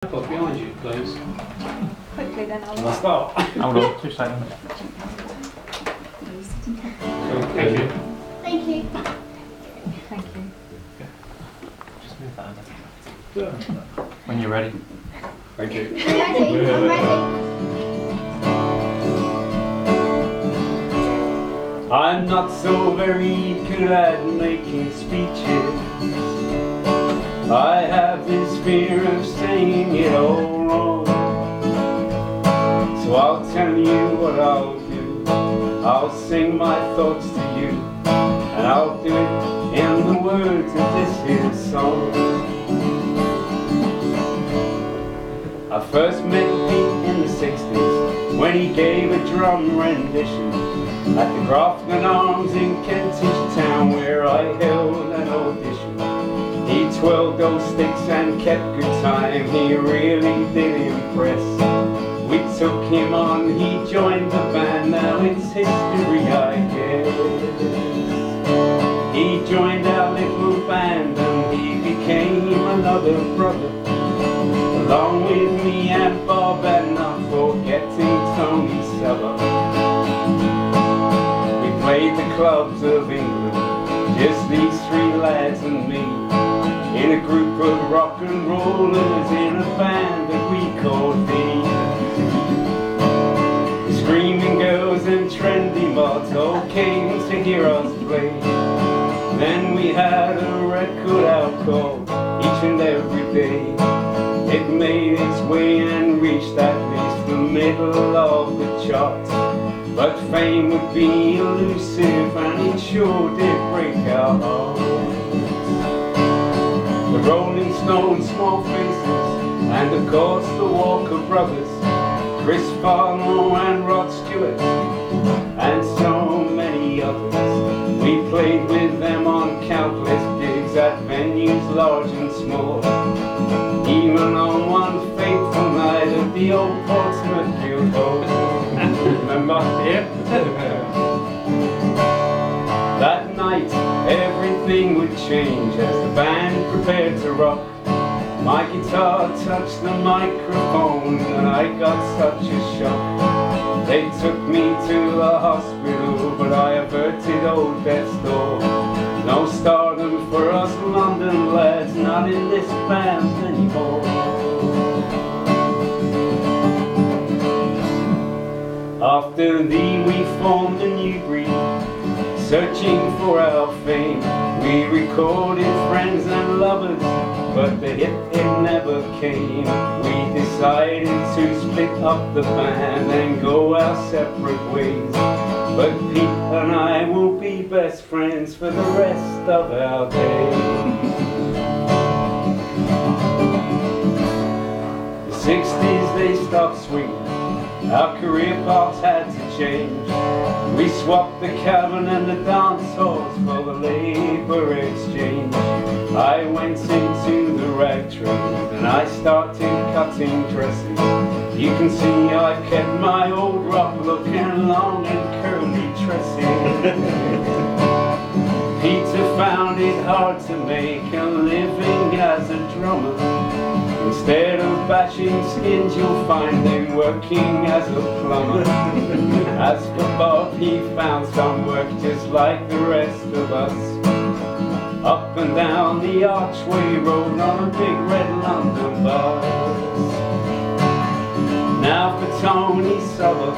Behind you, please. Quickly then, I'll I'll start. Hold on, 2 seconds. Thank you. Thank you. Thank you. Just move that over. Yeah. When you're ready. Thank you. I'm ready. I'm ready. I'm not so very good at making speeches. I have this fear of saying it all wrong. So I'll tell you what I'll do. I'll sing my thoughts to you, and I'll do it in the words of this here song. I first met Pete in the 60s when he gave a drum rendition at the Grafton Arms in Kentish Town, where I held an audition. He twirled those sticks and kept good time. He really did impress. We took him on, he joined the band. Now it's history, I guess. He joined our little band and he became another brother, along with me and Bob, and not forgetting Tony Seller. We played the clubs of England, just these three lads and me, in a group of rock and rollers in a band that we called the Screaming Girls and Trendy Mods all came to hear us play. Then we had a record out called Each and Every Day. It made its way and reached at least the middle of the charts, but fame would be elusive and it sure did break our hearts. The Rolling Stones, Small Faces, and of course the Walker Brothers, Chris Farlow and Rod Stewart, and so many others. We played with them on countless gigs at venues large and small, even on one fateful night at the old Portsmouth Guildhall. Remember? Yep. That night, everything would change as the band prepared to rock. My guitar touched the microphone and I got such a shock. They took me to the hospital, but I averted old death's door. No stardom for us London lads, not in this band anymore. After thee we formed a new breed, searching for our fame. We recorded Friends and Lovers, but the hit it never came. We decided to split up the band and go our separate ways, but Pete and I will be best friends for the rest of our days. The 60s they stopped swinging, our career paths had to change. We swapped the cabin and the dance halls for the labor exchange. I went into the rag trade and I started cutting dresses. You can see I kept my old rock look and long and curly tresses. Peter found it hard to make a living as a drummer. Instead of bashing skins, you'll find him working as a plumber. As for Bob, he found some work just like the rest of us, up and down the Archway Road on a big red London bus. Now for Tony Seller,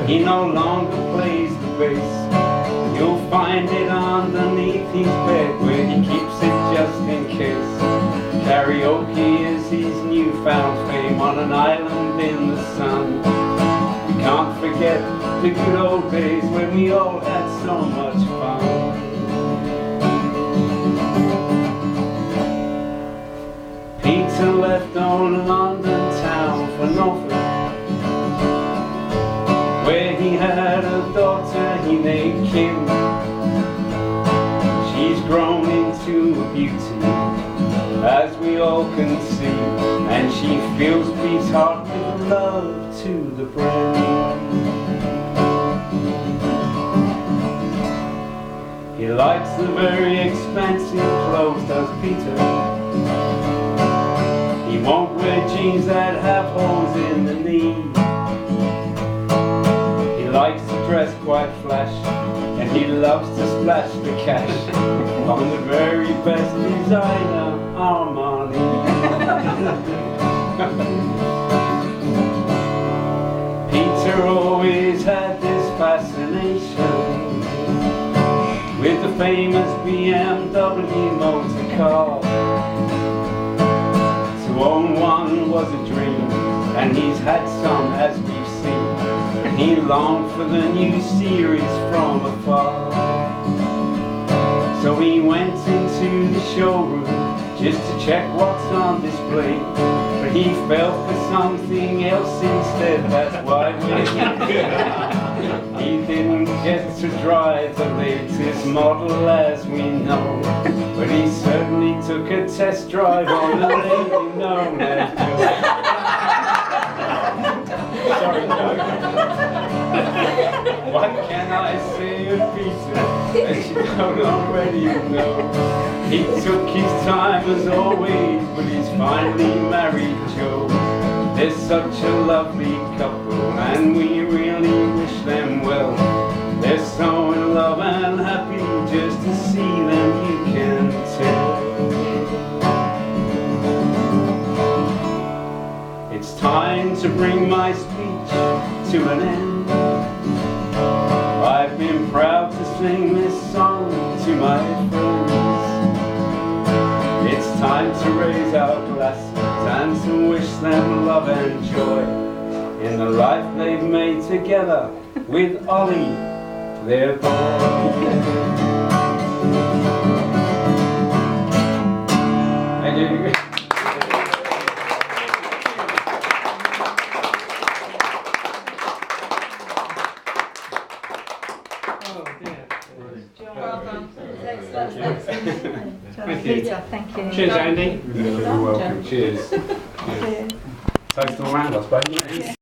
he no longer plays the bass. You'll find it underneath his bed where he keeps it just in case. Karaoke is his newfound fame on an island in the sun. We can't forget the good old days when we all had so much fun. Peter left old London town for Norfolk, where he had a daughter he named Kim. She's grown into a beauty, as we all can see, and she fills Pete's heart with love to the brim. He likes the very expensive clothes, does Peter. He won't wear jeans that have holes in the knee. He likes to dress quite flash, and he loves to splash the cash on the very best designer Armani. Peter always had this fascination with the famous BMW motor car. To own one was a dream, and he's had some, as we've seen. And he longed for the new series from afar. So he went into the showroom just to check what's on display. But he fell for something else instead, that's why we're here. He didn't get to drive the latest model, as we know, but he certainly took a test drive on a lady known as Joe. Sorry, Joe. What can I say of Peter that you don't already know? He took his time as always, but he's finally married Joe. They're such a lovely couple, and we really wish them well. They're so in love and happy, just to see them you can tell. It's time to bring my speech to an end. I've been proud to sing this song to my friends. It's time to raise our glasses and to wish them love and joy in the life they've made together with Ollie, their boy. Thank you. Thank you. Thank you. Cheers, Andy. You're welcome. Cheers. Cheers. Toast all round, I suppose.